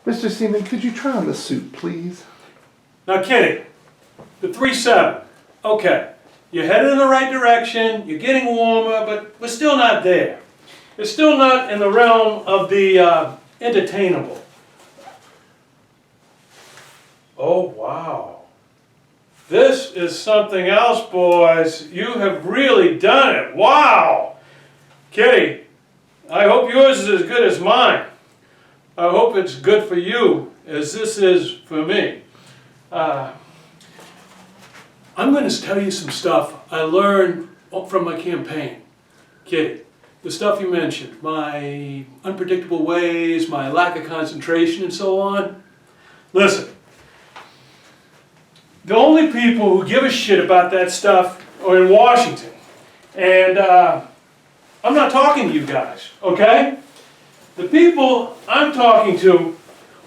Mr. Seaman, could you try on the suit, please? Now, Kitty, the 3-7. Okay, you're headed in the right direction, you're getting warmer, but we're still not there. It's still not in the realm of the entertainable. Oh, wow. This is something else, boys. You have really done it. Wow. Kitty, I hope yours is as good as mine. I hope it's good for you as this is for me. I'm going to tell you some stuff I learned from my campaign. Kitty, the stuff you mentioned, my unpredictable ways, my lack of concentration and so on. Listen, the only people who give a shit about that stuff are in Washington. And I'm not talking to you guys, okay? The people I'm talking to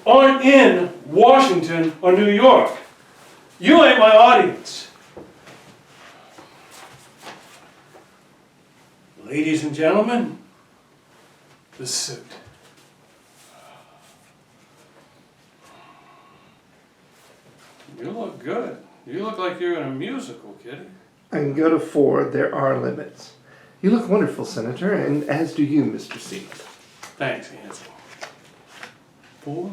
aren't in Washington or New York. You ain't my audience. Ladies and gentlemen, the suit. You look good. You look like you're in a musical, Kitty. I can go to 4. There are limits. You look wonderful, Senator, and as do you, Mr. Seaman. Thanks, Hanson. 4?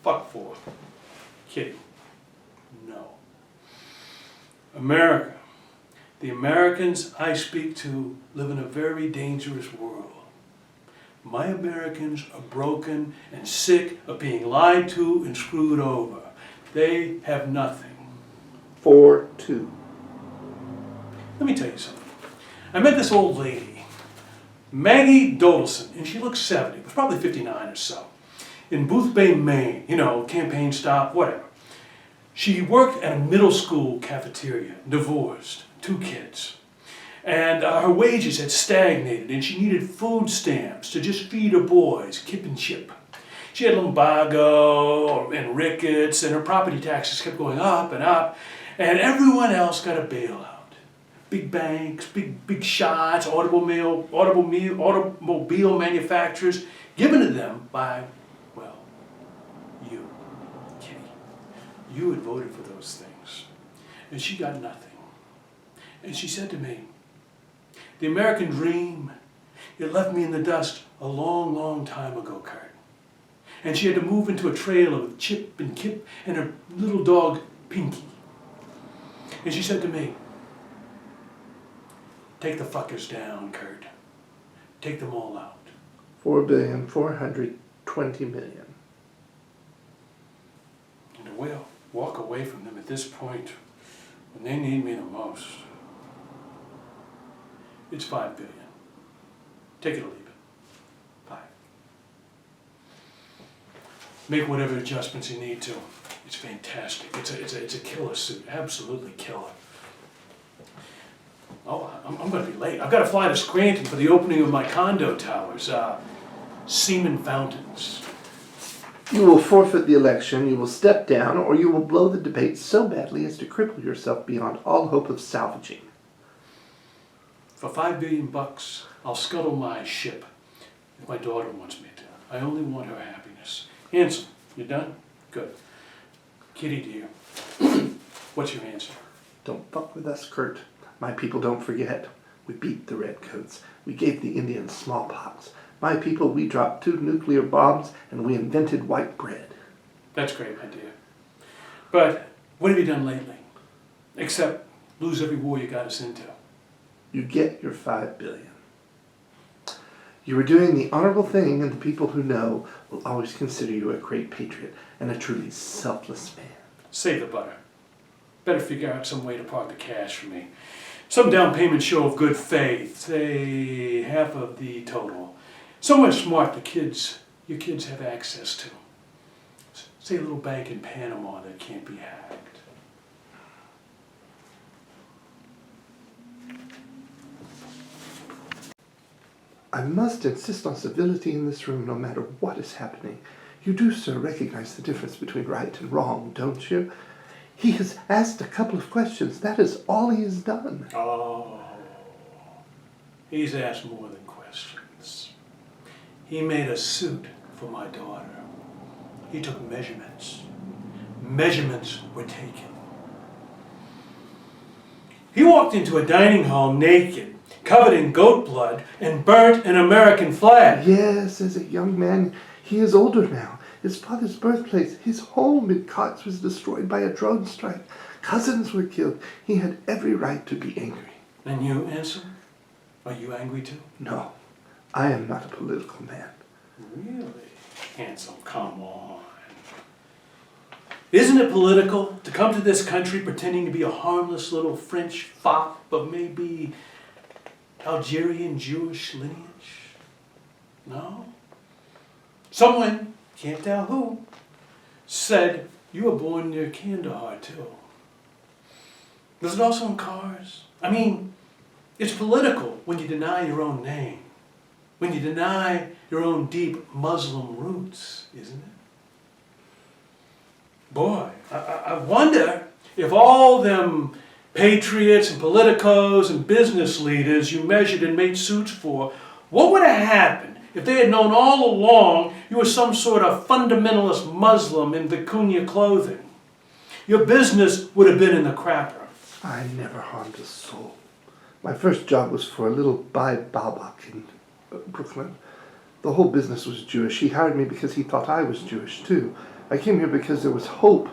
Fuck 4. Kitty. No. America. The Americans I speak to live in a very dangerous world. My Americans are broken and sick of being lied to and screwed over. They have nothing. 4-2. Let me tell you something. I met this old lady, Maggie Dodelson, and she looked 70, was probably 59 or so, in Booth Bay, Maine, you know, campaign stop, whatever. She worked at a middle school cafeteria, divorced, 2 kids. And her wages had stagnated and she needed food stamps to just feed her boys, kip and chip. She had lumbago and rickets and her property taxes kept going up and everyone else got a bailout. Big banks, big shots, automobile manufacturers, given to them by, well, you, Kitty. You had voted for those things. And she got nothing. And she said to me, the American dream, it left me in the dust a long, long time ago, Kurt. And she had to move into a trailer with Chip and Kip and her little dog, Pinky. And she said to me, take the fuckers down, Kurt. Take them all out. $4,420,000,000. And we'll walk away from them at this point when they need me the most. It's $5 billion. Take it or leave it. 5. Make whatever adjustments you need to. It's fantastic. It's a killer suit. Absolutely killer. Oh, I'm going to be late. I've got to fly to Scranton for the opening of my condo towers. SEAMAN fountains. You will forfeit the election, you will step down, or you will blow the debate so badly as to cripple yourself beyond all hope of salvaging. For $5 billion, I'll scuttle my ship if my daughter wants me to. I only want her happiness. Hanson, you done? Good. Kitty, dear, what's your answer? Don't fuck with us, Kurt. My people don't forget. We beat the redcoats. We gave the Indians smallpox. My people, we dropped 2 nuclear bombs and we invented white bread. That's great, my dear. But what have you done lately? Except lose every war you got us into. You get your $5 billion. You are doing the honorable thing, and the people who know will always consider you a great patriot and a truly selfless man. Save the butter. Better figure out some way to park the cash for me. Some down payment show of good faith, say half of the total. Somewhere smart your kids have access to. Say a little bank in Panama that can't be hacked. I must insist on civility in this room no matter what is happening. You do, sir, recognize the difference between right and wrong, don't you? He has asked a couple of questions. That is all he has done. Oh, he's asked more than questions. He made a suit for my daughter. He took measurements. Measurements were taken. He walked into a dining hall naked, covered in goat blood, and burnt an American flag. Yes, as a young man, he is older now. His father's birthplace, his home in Cox was destroyed by a drone strike. Cousins were killed. He had every right to be angry. And you, Anselm? Are you angry too? No, I am not a political man. Really? Anselm, come on. Isn't it political to come to this country pretending to be a harmless little French fop of maybe Algerian Jewish lineage? No? Someone, can't tell who, said you were born near Kandahar too. Was it also in cars? I mean, it's political when you deny your own name, when you deny your own deep Muslim roots, isn't it? Boy, I wonder if all them patriots and politicos and business leaders you measured and made suits for, what would have happened if they had known all along you were some sort of fundamentalist Muslim in Vicuna clothing? Your business would have been in the crapper. I never harmed a soul. My first job was for a little Bai Babak in Brooklyn. The whole business was Jewish. He hired me because he thought I was Jewish too. I came here because there was hope.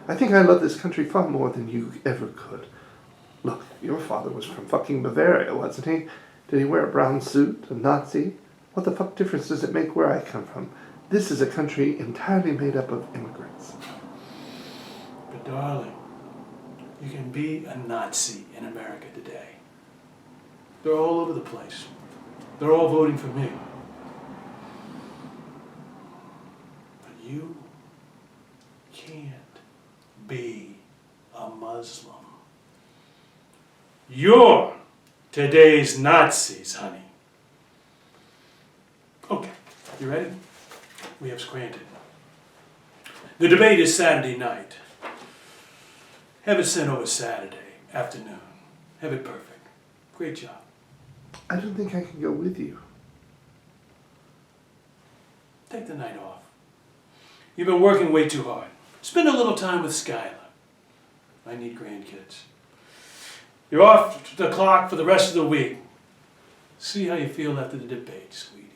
I think I love this country far more than you ever could. Look, your father was from fucking Bavaria, wasn't he? Did he wear a brown suit, a Nazi? What the fuck difference does it make where I come from? This is a country entirely made up of immigrants. But darling, you can be a Nazi in America today. They're all over the place. They're all voting for me. But you can't be a Muslim. You're today's Nazis, honey. Okay, you ready? We have scranted. The debate is Saturday night. Have it sent over Saturday afternoon. Have it perfect. Great job. I don't think I can go with you. Take the night off. You've been working way too hard. Spend a little time with Skylar. I need grandkids. You're off the clock for the rest of the week. See how you feel after the debate, sweetie.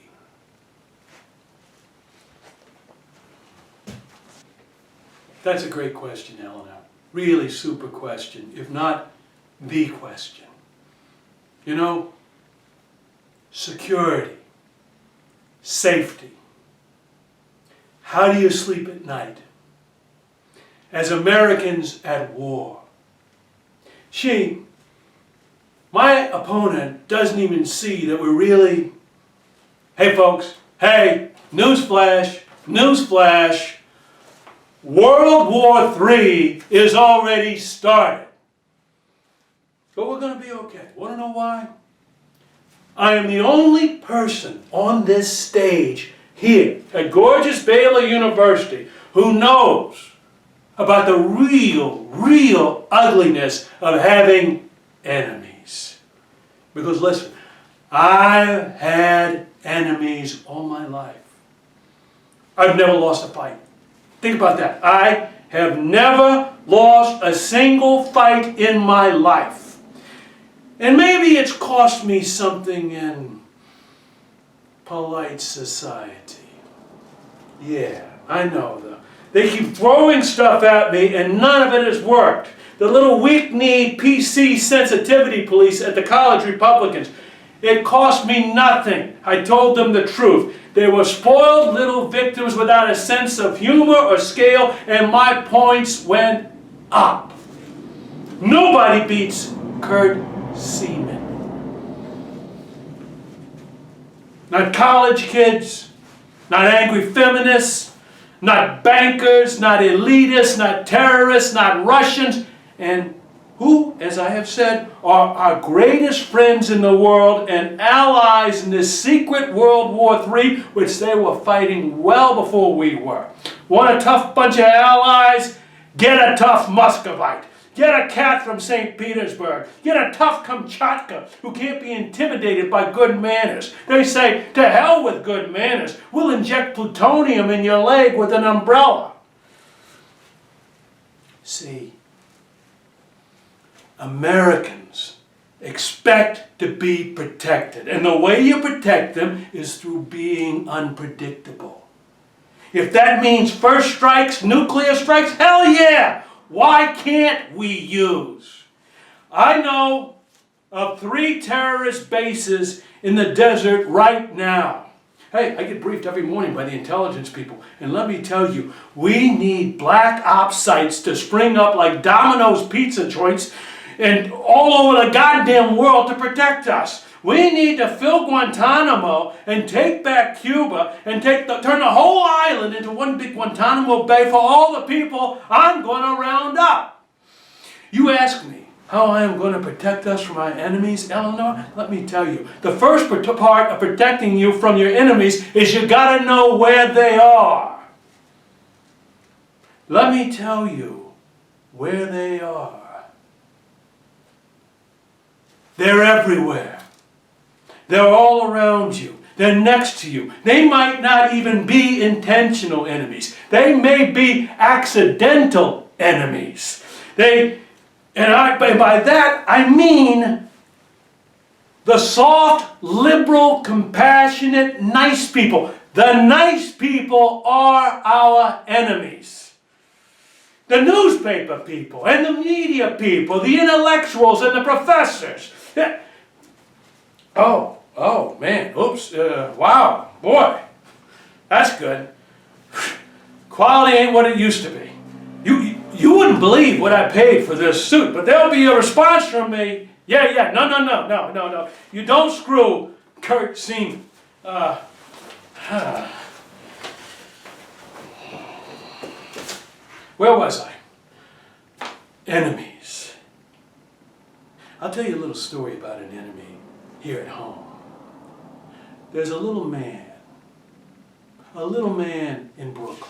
That's a great question, Eleanor. Really super question, if not the question. You know, security, safety. How do you sleep at night? As Americans at war. My opponent doesn't even see that we're really, hey folks, hey, newsflash, newsflash, World War III is already started. But we're going to be okay. Want to know why? I am the only person on this stage here at gorgeous Baylor University who knows about the real ugliness of having enemies. Because listen, I've had enemies all my life. I've never lost a fight. Think about that. I have never lost a single fight in my life. And maybe it's cost me something in polite society. Yeah, I know though. They keep throwing stuff at me and none of it has worked. The little weak-kneed PC sensitivity police at the college Republicans, it cost me nothing. I told them the truth. They were spoiled little victims without a sense of humor or scale, and my points went up. Nobody beats Kurt SEAMAN. Not college kids, not angry feminists, not bankers, not elitists, not terrorists, not Russians, and who, as I have said, are our greatest friends in the world and allies in this secret World War III, which they were fighting well before we were. Want a tough bunch of allies? Get a tough Muscovite. Get a cat from St. Petersburg. Get a tough Kamchatka who can't be intimidated by good manners. They say, to hell with good manners. We'll inject plutonium in your leg with an umbrella. See, Americans expect to be protected. And the way you protect them is through being unpredictable. If that means first strikes, nuclear strikes, hell yeah! Why can't we use? I know of 3 terrorist bases in the desert right now. Hey, I get briefed every morning by the intelligence people. And let me tell you, we need black ops sites to spring up like Domino's pizza joints and all over the goddamn world to protect us. We need to fill Guantanamo and take back Cuba and turn the whole island into one big Guantanamo Bay for all the people I'm going to round up. You ask me how I am going to protect us from our enemies, Eleanor? Let me tell you, the first part of protecting you from your enemies is you got to know where they are. Let me tell you where they are. They're everywhere. They're all around you. They're next to you. They might not even be intentional enemies. They may be accidental enemies. By that I mean the soft, liberal, compassionate, nice people. The nice people are our enemies. The newspaper people and the media people, the intellectuals and the professors. Oh man, oops, wow, boy, that's good. Quality ain't what it used to be. You wouldn't believe what I paid for this suit, but there'll be a response from me. Yeah, no. You don't screw Kurt Seaman. Where was I? Enemies. I'll tell you a little story about an enemy here at home. There's a little man in Brooklyn,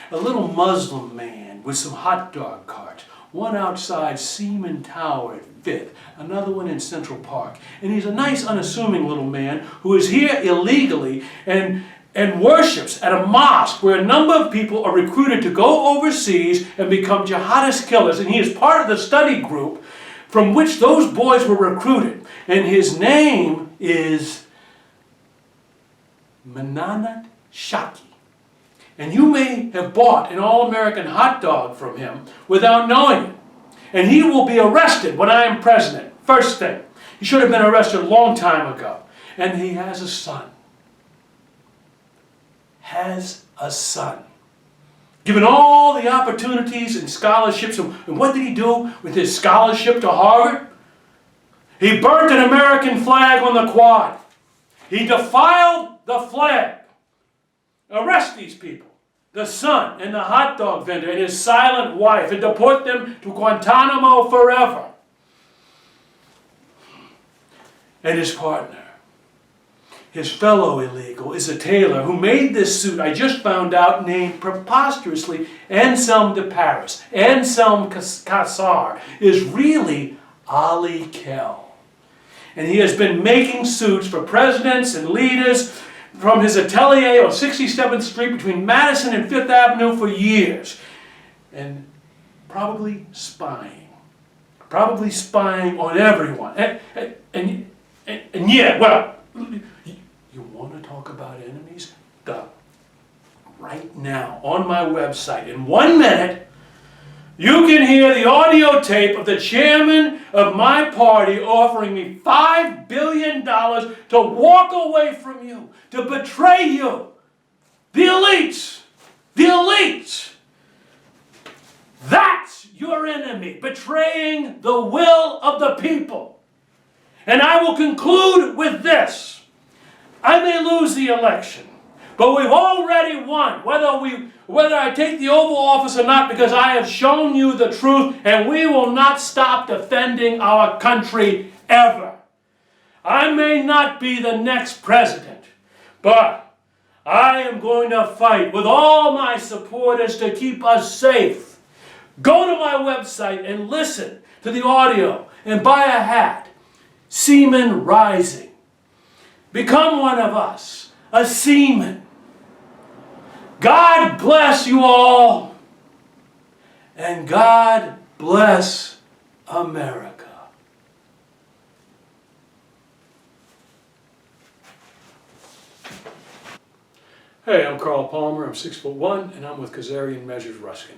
a little Muslim man with some hot dog carts, one outside SEAMAN Tower at 5th, another one in Central Park. And he's a nice, unassuming little man who is here illegally and worships at a mosque where a number of people are recruited to go overseas and become jihadist killers. And he is part of the study group from which those boys were recruited. And his name is Mananat Shaki. And you may have bought an all-American hot dog from him without knowing it. And he will be arrested when I am president. First thing. He should have been arrested a long time ago. And he has a son. Given all the opportunities and scholarships, and what did he do with his scholarship to Harvard? He burnt an American flag on the quad. He defiled the flag. Arrest these people, the son and the hot dog vendor and his silent wife, and deport them to Guantanamo forever. And his partner, his fellow illegal, is a tailor who made this suit, I just found out, named preposterously Anselm de Paris. Anselm Cassar is really Ali Kell. And he has been making suits for presidents and leaders from his atelier on 67th Street between Madison and 5th Avenue for years. And probably spying on everyone. And yeah, well, you want to talk about enemies? Right now, on my website, in 1 minute, you can hear the audio tape of the chairman of my party offering me $5 billion to walk away from you, to betray you. The elites. That's your enemy, betraying the will of the people. And I will conclude with this. I may lose the election, but we've already won, whether I take the Oval Office or not, because I have shown you the truth, and we will not stop defending our country ever. I may not be the next president, but I am going to fight with all my supporters to keep us safe. Go to my website and listen to the audio and buy a hat. Seaman Rising. Become one of us, a seaman. God bless you all, and God bless America. Hey, I'm Carl Palmer. I'm 6'1", and I'm with Kazarian Measures Ruskin.